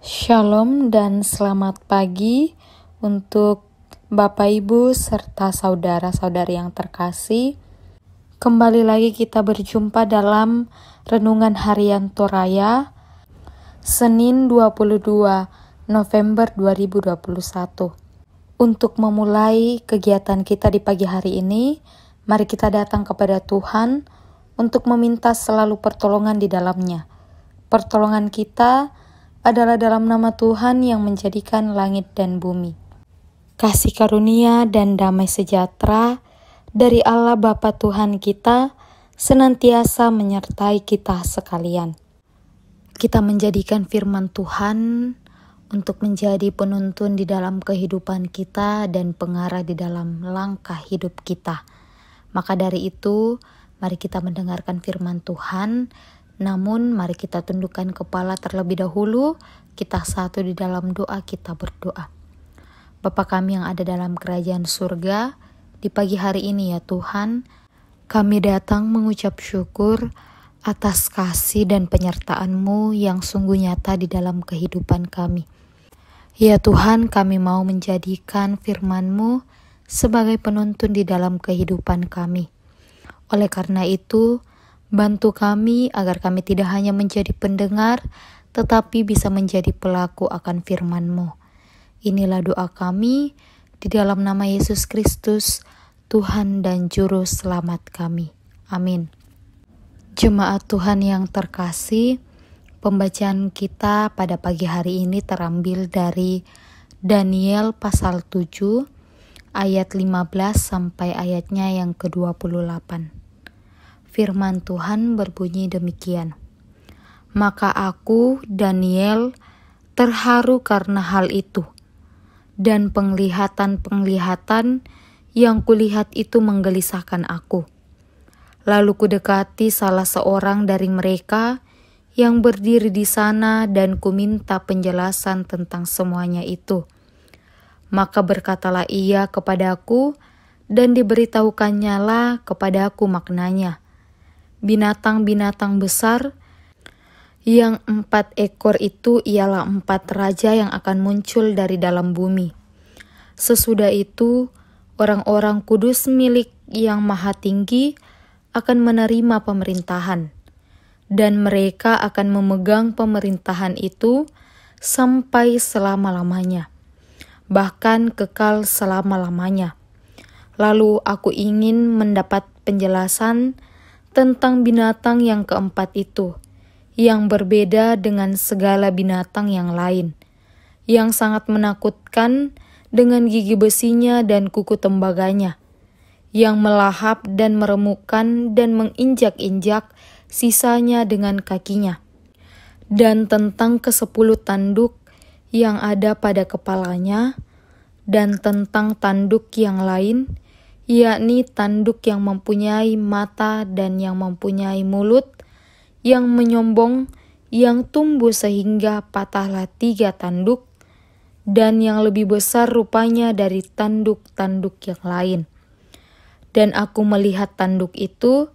Shalom dan selamat pagi untuk Bapak Ibu serta saudara-saudari yang terkasih. Kembali lagi kita berjumpa dalam Renungan Harian Toraya Senin 22 November 2021. Untuk memulai kegiatan kita di pagi hari ini, mari kita datang kepada Tuhan untuk meminta selalu pertolongan di dalamnya. Pertolongan kita adalah dalam nama Tuhan yang menjadikan langit dan bumi. Kasih karunia dan damai sejahtera dari Allah Bapa Tuhan kita senantiasa menyertai kita sekalian. Kita menjadikan firman Tuhan untuk menjadi penuntun di dalam kehidupan kita dan pengarah di dalam langkah hidup kita. Maka dari itu, mari kita mendengarkan firman Tuhan. Namun mari kita tundukkan kepala terlebih dahulu, kita satu di dalam doa, kita berdoa. Bapa kami yang ada dalam kerajaan surga, di pagi hari ini ya Tuhan, kami datang mengucap syukur atas kasih dan penyertaan-Mu yang sungguh nyata di dalam kehidupan kami. Ya Tuhan, kami mau menjadikan firman-Mu sebagai penuntun di dalam kehidupan kami. Oleh karena itu, bantu kami agar kami tidak hanya menjadi pendengar, tetapi bisa menjadi pelaku akan firman-Mu. Inilah doa kami, di dalam nama Yesus Kristus, Tuhan dan Juru Selamat kami. Amin. Jemaat Tuhan yang terkasih, pembacaan kita pada pagi hari ini terambil dari Daniel pasal 7, ayat 15 sampai ayatnya yang ke-28. Firman Tuhan berbunyi demikian. Maka aku, Daniel, terharu karena hal itu. Dan penglihatan-penglihatan yang kulihat itu menggelisahkan aku. Lalu kudekati salah seorang dari mereka yang berdiri di sana dan kuminta penjelasan tentang semuanya itu. Maka berkatalah ia kepadaku dan diberitahukannya kepadaku maknanya. Binatang-binatang besar yang 4 ekor itu ialah 4 raja yang akan muncul dari dalam bumi. Sesudah itu, orang-orang kudus milik yang maha tinggi akan menerima pemerintahan. Dan mereka akan memegang pemerintahan itu sampai selama-lamanya. Bahkan kekal selama-lamanya. Lalu aku ingin mendapat penjelasan tentang binatang yang keempat itu, yang berbeda dengan segala binatang yang lain, yang sangat menakutkan dengan gigi besinya dan kuku tembaganya, yang melahap dan meremukkan dan menginjak-injak sisanya dengan kakinya, dan tentang ke-10 tanduk yang ada pada kepalanya, dan tentang tanduk yang lain, yakni tanduk yang mempunyai mata dan yang mempunyai mulut, yang menyombong, yang tumbuh sehingga patahlah 3 tanduk, dan yang lebih besar rupanya dari tanduk-tanduk yang lain. Dan aku melihat tanduk itu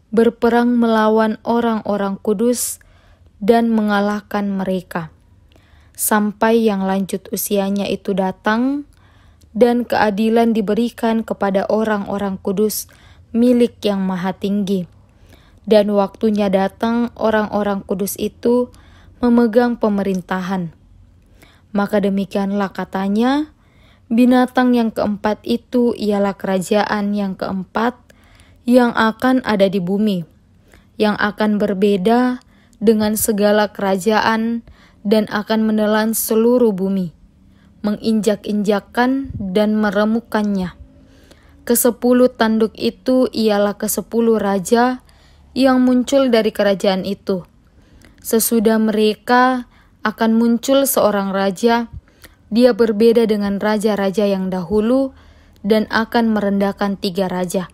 berperang melawan orang-orang kudus dan mengalahkan mereka, sampai yang lanjut usianya itu datang, dan keadilan diberikan kepada orang-orang kudus milik yang maha tinggi. Dan waktunya datang orang-orang kudus itu memegang pemerintahan. Maka demikianlah katanya, binatang yang keempat itu ialah kerajaan yang keempat yang akan ada di bumi, yang akan berbeda dengan segala kerajaan dan akan menelan seluruh bumi, menginjak-injakkan dan meremukkannya. Ke-10 tanduk itu ialah ke-10 raja yang muncul dari kerajaan itu. Sesudah mereka akan muncul seorang raja, dia berbeda dengan raja-raja yang dahulu dan akan merendahkan 3 raja.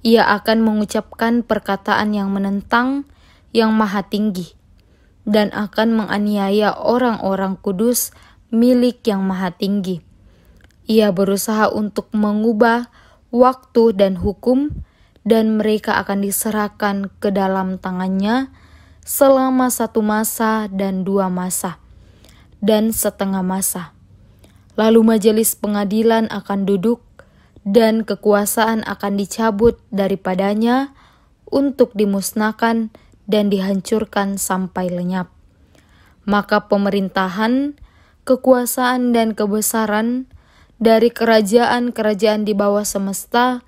Ia akan mengucapkan perkataan yang menentang yang maha tinggi dan akan menganiaya orang-orang kudus milik yang maha tinggi. Ia berusaha untuk mengubah waktu dan hukum, dan mereka akan diserahkan ke dalam tangannya selama 1 masa dan 2 masa. dan setengah masa. Lalu majelis pengadilan akan duduk dan kekuasaan akan dicabut daripadanya untuk dimusnahkan dan dihancurkan sampai lenyap. Maka pemerintahan, kekuasaan dan kebesaran dari kerajaan-kerajaan di bawah semesta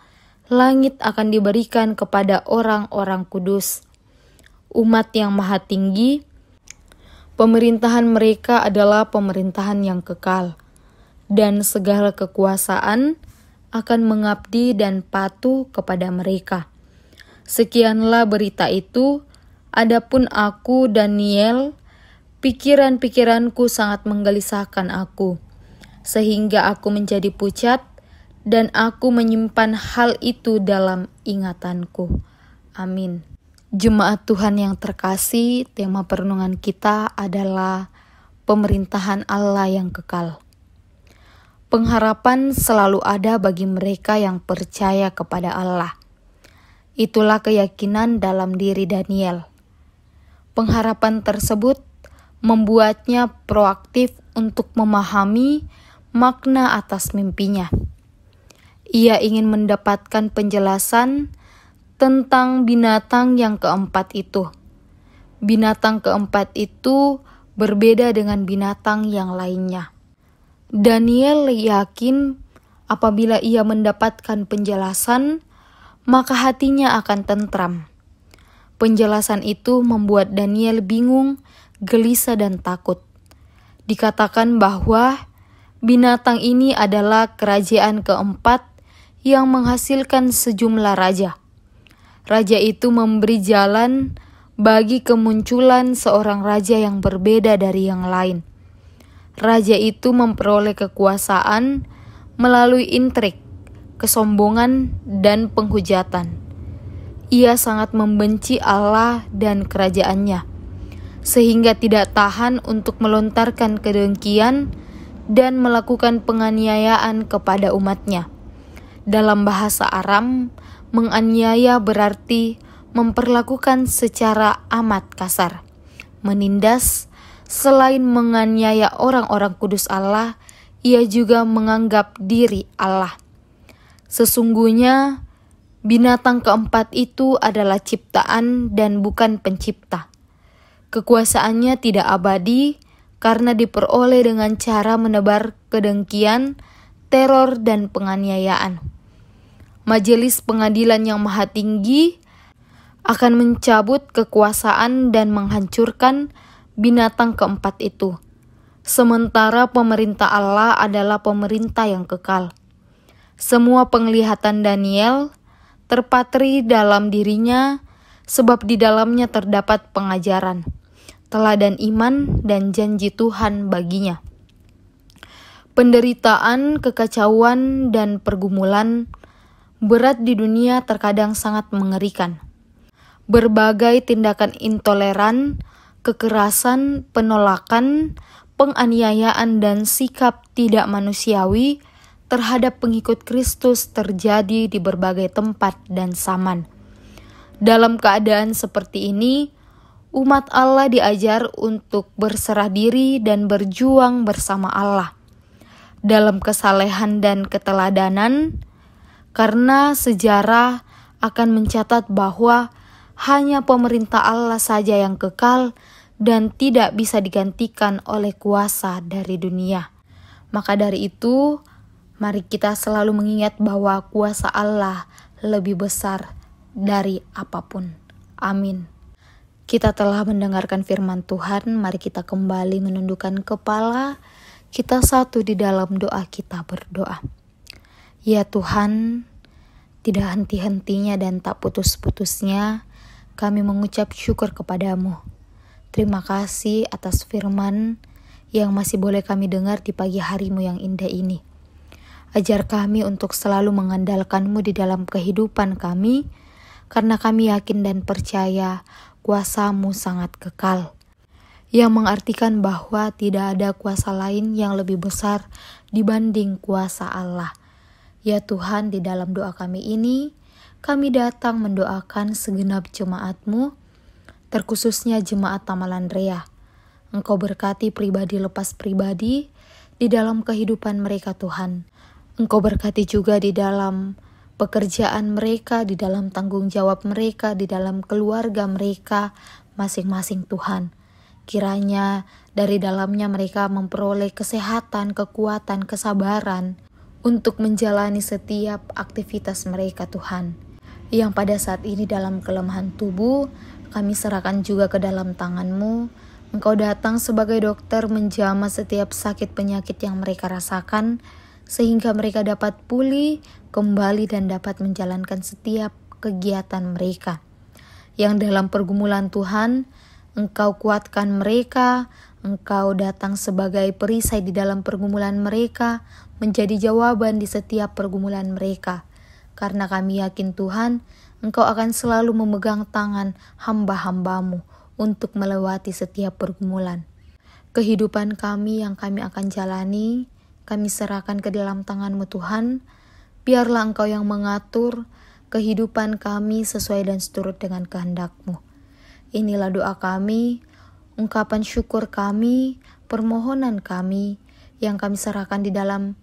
langit akan diberikan kepada orang-orang kudus, umat yang maha tinggi. Pemerintahan mereka adalah pemerintahan yang kekal, dan segala kekuasaan akan mengabdi dan patuh kepada mereka. Sekianlah berita itu. Adapun aku, Daniel, pikiran-pikiranku sangat menggelisahkan aku, sehingga aku menjadi pucat, dan aku menyimpan hal itu dalam ingatanku. Amin. Jemaat Tuhan yang terkasih, tema perenungan kita adalah pemerintahan Allah yang kekal. Pengharapan selalu ada bagi mereka yang percaya kepada Allah. Itulah keyakinan dalam diri Daniel. Pengharapan tersebut membuatnya proaktif untuk memahami makna atas mimpinya. Ia ingin mendapatkan penjelasan tentang binatang yang keempat itu. Binatang keempat itu berbeda dengan binatang yang lainnya. Daniel yakin apabila ia mendapatkan penjelasan, maka hatinya akan tentram. Penjelasan itu membuat Daniel bingung, gelisah dan takut. Dikatakan bahwa binatang ini adalah kerajaan keempat yang menghasilkan sejumlah raja. Raja itu memberi jalan bagi kemunculan seorang raja yang berbeda dari yang lain. Raja itu memperoleh kekuasaan melalui intrik, kesombongan, dan penghujatan. Ia sangat membenci Allah dan kerajaannya, sehingga tidak tahan untuk melontarkan kedengkian dan melakukan penganiayaan kepada umatnya. Dalam bahasa Aram, menganiaya berarti memperlakukan secara amat kasar, menindas. Selain menganiaya orang-orang kudus Allah, ia juga menganggap diri Allah. Sesungguhnya, binatang keempat itu adalah ciptaan dan bukan pencipta. Kekuasaannya tidak abadi karena diperoleh dengan cara menebar kedengkian, teror, dan penganiayaan. Majelis pengadilan yang maha tinggi akan mencabut kekuasaan dan menghancurkan binatang keempat itu. Sementara pemerintah Allah adalah pemerintah yang kekal. Semua penglihatan Daniel terpatri dalam dirinya, sebab di dalamnya terdapat pengajaran, teladan iman, dan janji Tuhan baginya. Penderitaan, kekacauan, dan pergumulan berat di dunia terkadang sangat mengerikan. Berbagai tindakan intoleran, kekerasan, penolakan, penganiayaan, dan sikap tidak manusiawi terhadap pengikut Kristus terjadi di berbagai tempat dan zaman. Dalam keadaan seperti ini, umat Allah diajar untuk berserah diri dan berjuang bersama Allah dalam kesalehan dan keteladanan, karena sejarah akan mencatat bahwa hanya pemerintah Allah saja yang kekal dan tidak bisa digantikan oleh kuasa dari dunia. Maka dari itu, mari kita selalu mengingat bahwa kuasa Allah lebih besar dari apapun. Amin. Kita telah mendengarkan firman Tuhan, mari kita kembali menundukkan kepala, kita satu di dalam doa kita berdoa. Ya Tuhan, tidak henti-hentinya dan tak putus-putusnya, kami mengucap syukur kepadamu. Terima kasih atas firman yang masih boleh kami dengar di pagi harimu yang indah ini. Ajar kami untuk selalu mengandalkan-Mu di dalam kehidupan kami, karena kami yakin dan percaya kuasa-Mu sangat kekal, yang mengartikan bahwa tidak ada kuasa lain yang lebih besar dibanding kuasa Allah. Ya Tuhan, di dalam doa kami ini, kami datang mendoakan segenap jemaat-Mu, terkhususnya jemaat Tamalan Rea. Engkau berkati pribadi lepas pribadi di dalam kehidupan mereka Tuhan. Engkau berkati juga di dalam pekerjaan mereka, di dalam tanggung jawab mereka, di dalam keluarga mereka masing-masing Tuhan. Kiranya dari dalamnya mereka memperoleh kesehatan, kekuatan, kesabaran untuk menjalani setiap aktivitas mereka Tuhan. Yang pada saat ini dalam kelemahan tubuh, kami serahkan juga ke dalam tangan-Mu. Engkau datang sebagai dokter menjamah setiap sakit penyakit yang mereka rasakan, sehingga mereka dapat pulih kembali dan dapat menjalankan setiap kegiatan mereka. Yang dalam pergumulan Tuhan, Engkau kuatkan mereka, Engkau datang sebagai perisai di dalam pergumulan mereka, menjadi jawaban di setiap pergumulan mereka. Karena kami yakin Tuhan, Engkau akan selalu memegang tangan hamba-hamba-Mu untuk melewati setiap pergumulan. Kehidupan kami yang kami akan jalani, kami serahkan ke dalam tangan-Mu Tuhan. Biarlah Engkau yang mengatur kehidupan kami sesuai dan seturut dengan kehendak-Mu. Inilah doa kami, ungkapan syukur kami, permohonan kami yang kami serahkan di dalam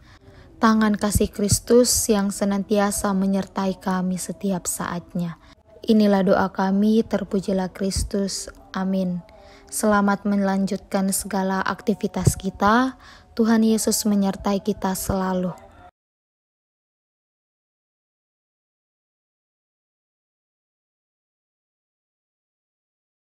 tangan kasih Kristus yang senantiasa menyertai kami setiap saatnya. Inilah doa kami, terpujilah Kristus. Amin. Selamat melanjutkan segala aktivitas kita. Tuhan Yesus menyertai kita selalu.